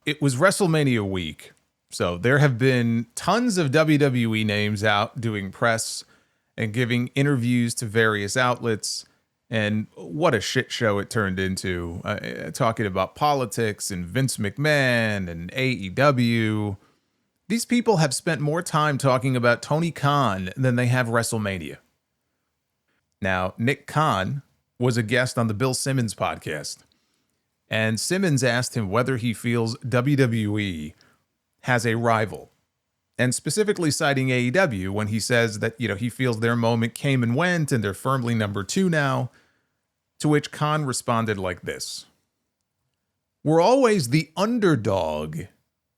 it was WrestleMania week, so there have been tons of WWE names out doing press and giving interviews to various outlets. And what a shit show it turned into, talking about politics and Vince McMahon and AEW. These people have spent more time talking about Tony Khan than they have WrestleMania. Now, Nick Khan was a guest on the Bill Simmons podcast, and Simmons asked him whether he feels WWE has a rival, and specifically citing AEW when he says that, he feels their moment came and went and they're firmly number 2 now, to which Khan responded like this: "We're always the underdog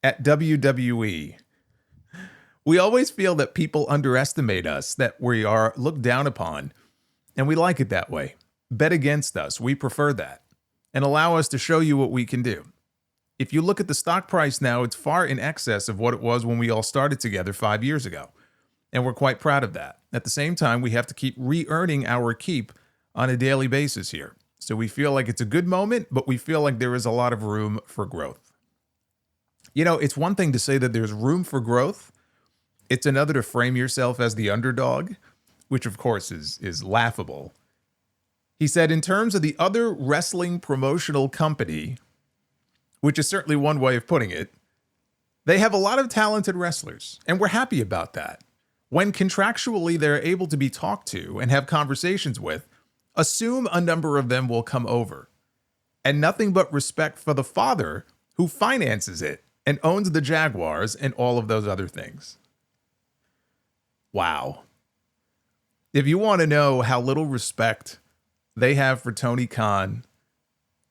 at WWE. We always feel that people underestimate us, that we are looked down upon, and we like it that way. Bet against us. We prefer that. And allow us to show you what we can do. If you look at the stock price now, it's far in excess of what it was when we all started together 5 years ago. And we're quite proud of that. At the same time, we have to keep re-earning our keep on a daily basis here. So we feel like it's a good moment, but we feel like there is a lot of room for growth." It's one thing to say that there's room for growth. It's another to frame yourself as the underdog, which of course is laughable. He said, "In terms of the other wrestling promotional company," which is certainly one way of putting it, "they have a lot of talented wrestlers, and we're happy about that. When contractually they're able to be talked to and have conversations with, assume a number of them will come over. And nothing but respect for the father who finances it and owns the Jaguars and all of those other things." Wow. If you want to know how little respect they have for Tony Khan,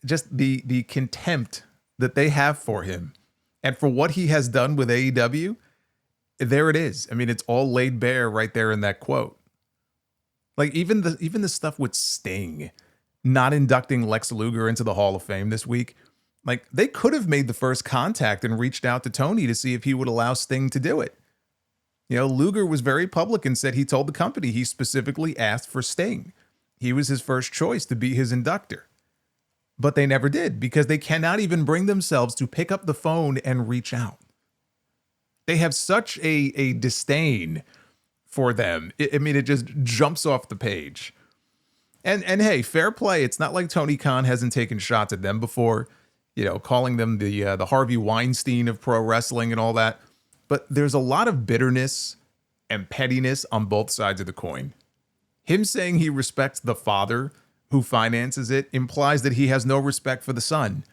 just the contempt that they have for him and for what he has done with AEW, there it is. I mean, it's all laid bare right there in that quote. Like even the stuff with Sting not inducting Lex Luger into the Hall of Fame this week, like they could have made the first contact and reached out to Tony to see if he would allow Sting to do it. Luger was very public and said he told the company he specifically asked for Sting. He was his first choice to be his inductor. But they never did because they cannot even bring themselves to pick up the phone and reach out. They have such a disdain for them. It just jumps off the page. And hey, fair play. It's not like Tony Khan hasn't taken shots at them before, calling them the Harvey Weinstein of pro wrestling and all that. But there's a lot of bitterness and pettiness on both sides of the coin. Him saying he respects the father who finances it implies that he has no respect for the son,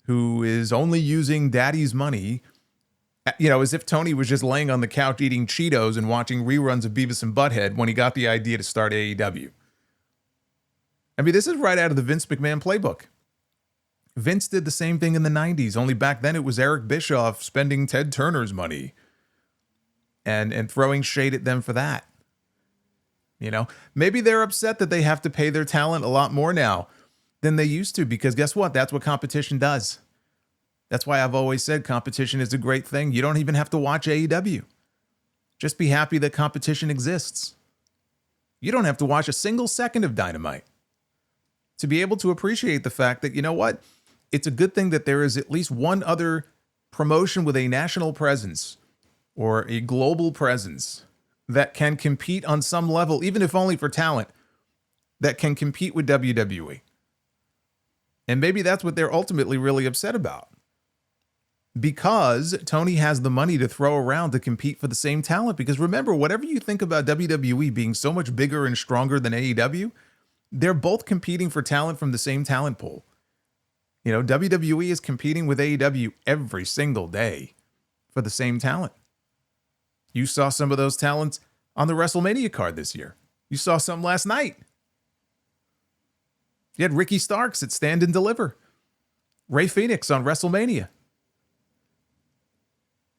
who is only using daddy's money, as if Tony was just laying on the couch eating Cheetos and watching reruns of Beavis and Butthead when he got the idea to start AEW. I mean, this is right out of the Vince McMahon playbook. Vince did the same thing in the 90s, only back then it was Eric Bischoff spending Ted Turner's money and throwing shade at them for that. Maybe they're upset that they have to pay their talent a lot more now than they used to, because guess what? That's what competition does. That's why I've always said competition is a great thing. You don't even have to watch AEW. Just be happy that competition exists. You don't have to watch a single second of Dynamite to be able to appreciate the fact that, what? It's a good thing that there is at least one other promotion with a national presence or a global presence that can compete on some level, even if only for talent, that can compete with WWE. And maybe that's what they're ultimately really upset about. Because Tony has the money to throw around to compete for the same talent. Because remember, whatever you think about WWE being so much bigger and stronger than AEW, they're both competing for talent from the same talent pool. WWE is competing with AEW every single day for the same talent. You saw some of those talents on the WrestleMania card this year. You saw some last night. You had Ricky Starks at Stand and Deliver. Ray Phoenix on WrestleMania.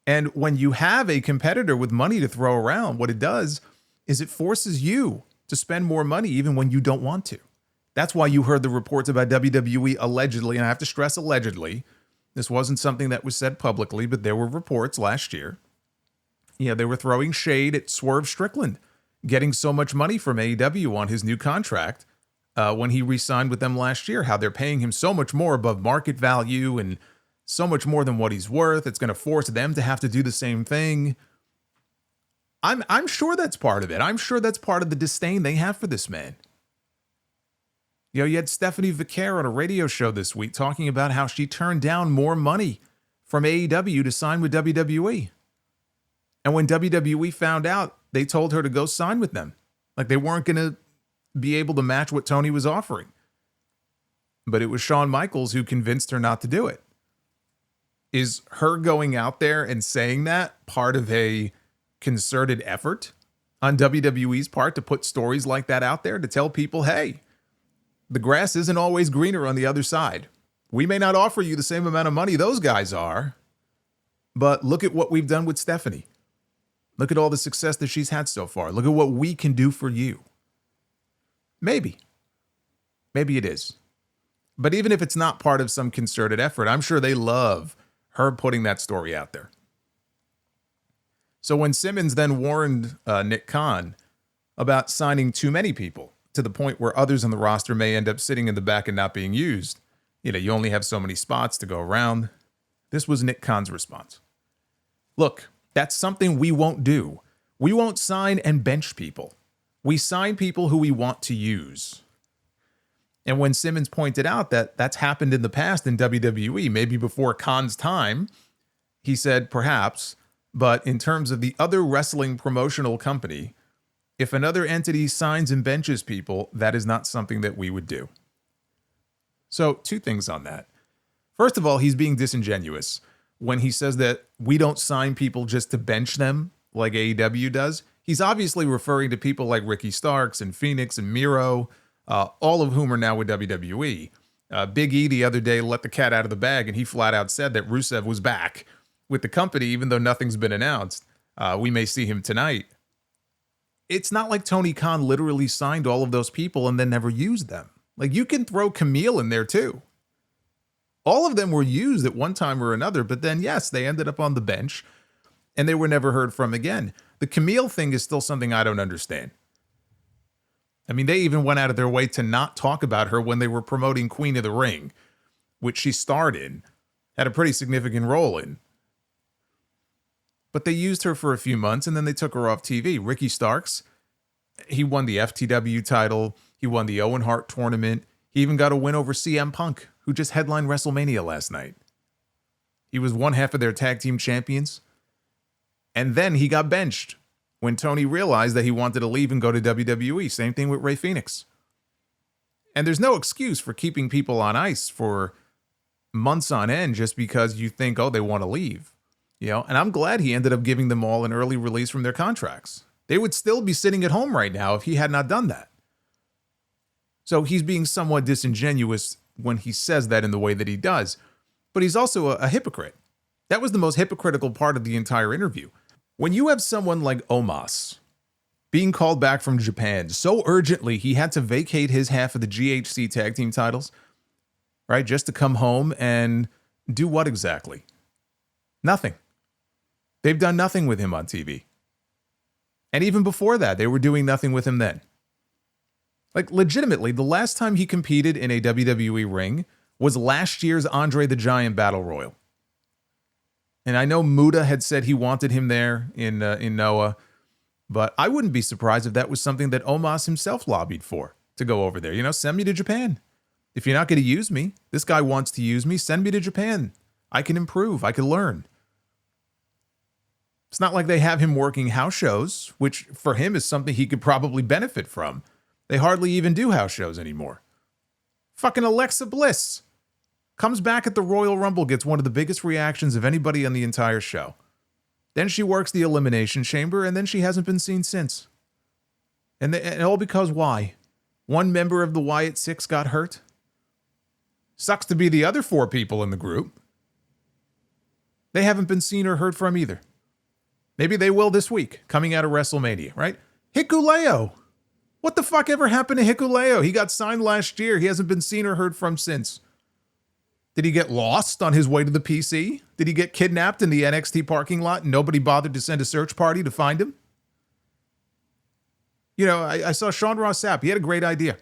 And when you have a competitor with money to throw around, what it does is it forces you to spend more money even when you don't want to. That's why you heard the reports about WWE allegedly, and I have to stress allegedly. This wasn't something that was said publicly, but there were reports last year. They were throwing shade at Swerve Strickland, getting so much money from AEW on his new contract when he re-signed with them last year, how they're paying him so much more above market value and so much more than what he's worth. It's going to force them to have to do the same thing. I'm sure that's part of it. I'm sure that's part of the disdain they have for this man. You know, you had Stephanie Vicaire on a radio show this week talking about how she turned down more money from AEW to sign with WWE. And when WWE found out, they told her to go sign with them. Like they weren't going to be able to match what Tony was offering. But it was Shawn Michaels who convinced her not to do it. Is her going out there and saying that part of a concerted effort on WWE's part to put stories like that out there to tell people, hey, the grass isn't always greener on the other side. We may not offer you the same amount of money those guys are, but look at what we've done with Stephanie. Look at all the success that she's had so far. Look at what we can do for you. Maybe. Maybe it is. But even if it's not part of some concerted effort, I'm sure they love her putting that story out there. So when Simmons then warned Nick Khan about signing too many people to the point where others on the roster may end up sitting in the back and not being used, you only have so many spots to go around. This was Nick Khan's response. Look, that's something we won't do. We won't sign and bench people. We sign people who we want to use. And when Simmons pointed out that that's happened in the past in WWE, maybe before Khan's time, he said perhaps, but in terms of the other wrestling promotional company, if another entity signs and benches people, that is not something that we would do. So 2 things on that. First of all, he's being disingenuous when he says that we don't sign people just to bench them like AEW does. He's obviously referring to people like Ricky Starks and Phoenix and Miro, all of whom are now with WWE. Big E the other day let the cat out of the bag, and he flat out said that Rusev was back with the company, even though nothing's been announced. We may see him tonight. It's not like Tony Khan literally signed all of those people and then never used them. Like, you can throw Camille in there too. All of them were used at one time or another, but then, yes, they ended up on the bench and they were never heard from again. The Camille thing is still something I don't understand. I mean, they even went out of their way to not talk about her when they were promoting Queen of the Ring, which she starred in, had a pretty significant role in. But they used her for a few months and then they took her off TV. Ricky Starks, he won the FTW title. He won the Owen Hart tournament. He even got a win over CM Punk, who just headlined WrestleMania last night. He was one half of their tag team champions. And then he got benched when Tony realized that he wanted to leave and go to WWE. Same thing with Rey Fenix. And there's no excuse for keeping people on ice for months on end just because you think, oh, they want to leave. And I'm glad he ended up giving them all an early release from their contracts. They would still be sitting at home right now if he had not done that. So he's being somewhat disingenuous when he says that in the way that he does. But he's also a hypocrite. That was the most hypocritical part of the entire interview. When you have someone like Omos being called back from Japan so urgently he had to vacate his half of the GHC tag team titles, right? Just to come home and do what exactly? Nothing. They've done nothing with him on TV. And even before that, they were doing nothing with him then. Like, legitimately, the last time he competed in a WWE ring was last year's Andre the Giant Battle Royal. And I know Muda had said he wanted him there in Noah, but I wouldn't be surprised if that was something that Omos himself lobbied for, to go over there. Send me to Japan. If you're not going to use me, this guy wants to use me, send me to Japan. I can improve. I can learn. It's not like they have him working house shows, which for him is something he could probably benefit from. They hardly even do house shows anymore. Fucking Alexa Bliss comes back at the Royal Rumble, gets one of the biggest reactions of anybody on the entire show. Then she works the Elimination Chamber, and then she hasn't been seen since. And all because why? One member of the Wyatt Six got hurt? Sucks to be the other 4 people in the group. They haven't been seen or heard from either. Maybe they will this week, coming out of WrestleMania, right? Hikuleo. What the fuck ever happened to Hikuleo? He got signed last year. He hasn't been seen or heard from since. Did he get lost on his way to the PC? Did he get kidnapped in the NXT parking lot and nobody bothered to send a search party to find him? I saw Sean Ross Sapp. He had a great idea.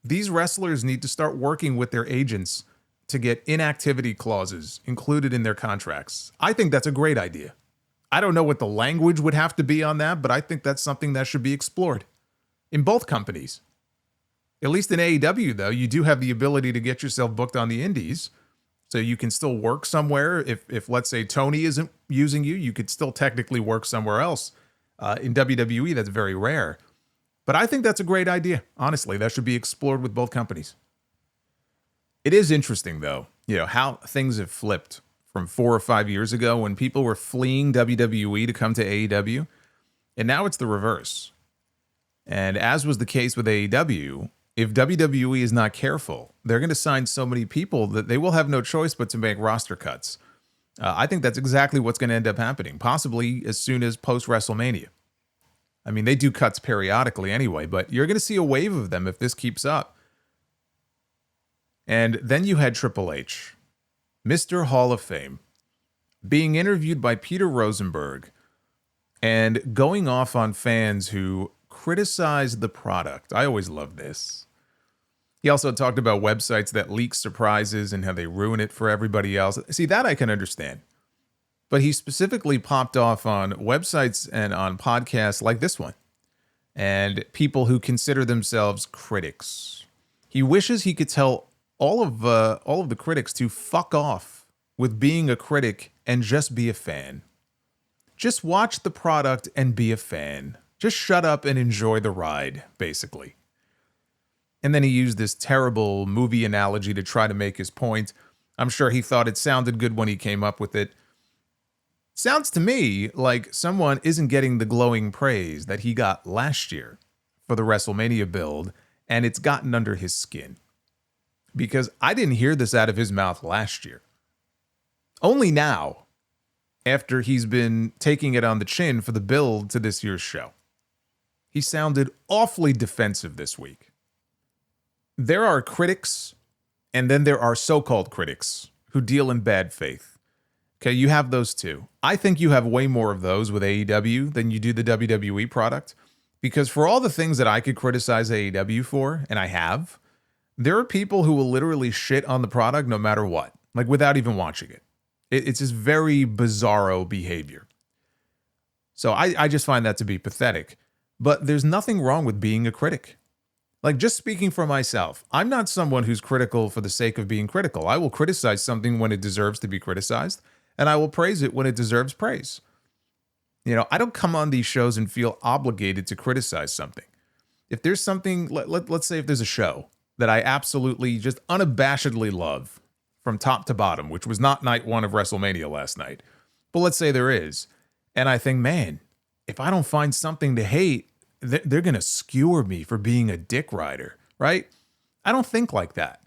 These wrestlers need to start working with their agents to get inactivity clauses included in their contracts. I think that's a great idea. I don't know what the language would have to be on that, but I think that's something that should be explored in both companies. At least in AEW, though, you do have the ability to get yourself booked on the indies, so you can still work somewhere. If let's say Tony isn't using you, you could still technically work somewhere else. In WWE, that's very rare. But I think that's a great idea. Honestly, that should be explored with both companies. It is interesting, though, how things have flipped from 4 or 5 years ago when people were fleeing WWE to come to AEW. And now it's the reverse. And as was the case with AEW, if WWE is not careful, they're going to sign so many people that they will have no choice but to make roster cuts. I think that's exactly what's going to end up happening, possibly as soon as post-WrestleMania. I mean, they do cuts periodically anyway, but you're going to see a wave of them if this keeps up. And then you had Triple H, Mr. Hall of Fame, being interviewed by Peter Rosenberg and going off on fans who criticized the product. I always love this. He also talked about websites that leak surprises and how they ruin it for everybody else. See, that I can understand. But he specifically popped off on websites and on podcasts like this one, and people who consider themselves critics. He wishes he could tell all of the critics to fuck off with being a critic and just be a fan. Just watch the product and be a fan. Just shut up and enjoy the ride, basically. And then he used this terrible movie analogy to try to make his point. I'm sure he thought it sounded good when he came up with it. Sounds to me like someone isn't getting the glowing praise that he got last year for the WrestleMania build, and it's gotten under his skin. Because I didn't hear this out of his mouth last year. Only now, after he's been taking it on the chin for the build to this year's show. He sounded awfully defensive this week. There are critics, and then there are so-called critics who deal in bad faith. Okay, you have those two. I think you have way more of those with AEW than you do the WWE product, because for all the things that I could criticize AEW for, and I have, there are people who will literally shit on the product no matter what, like without even watching it. It's just very bizarro behavior. So I just find that to be pathetic. But there's nothing wrong with being a critic. Like, just speaking for myself, I'm not someone who's critical for the sake of being critical. I will criticize something when it deserves to be criticized, and I will praise it when it deserves praise. I don't come on these shows and feel obligated to criticize something. If there's something, let's say if there's a show that I absolutely just unabashedly love from top to bottom, which was not night one of WrestleMania last night, but let's say there is, and I think, man, if I don't find something to hate, they're going to skewer me for being a dick rider, right? I don't think like that.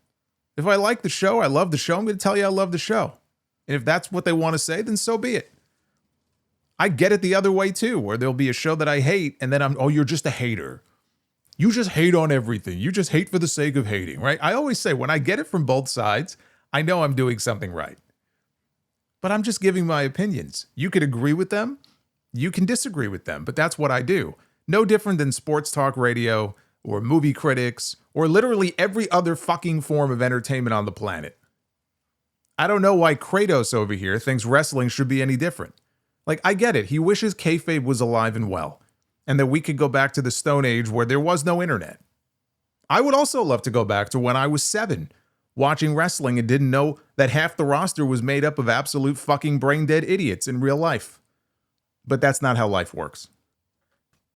If I like the show, I love the show, I'm going to tell you I love the show. And if that's what they want to say, then so be it. I get it the other way too, where there'll be a show that I hate, and then you're just a hater. You just hate on everything. You just hate for the sake of hating, right? I always say when I get it from both sides, I know I'm doing something right. But I'm just giving my opinions. You could agree with them. You can disagree with them, but that's what I do. No different than sports talk radio or movie critics or literally every other fucking form of entertainment on the planet. I don't know why Kratos over here thinks wrestling should be any different. Like, I get it. He wishes kayfabe was alive and well, and that we could go back to the Stone Age where there was no internet. I would also love to go back to when I was 7, watching wrestling and didn't know that half the roster was made up of absolute fucking brain-dead idiots in real life. But that's not how life works.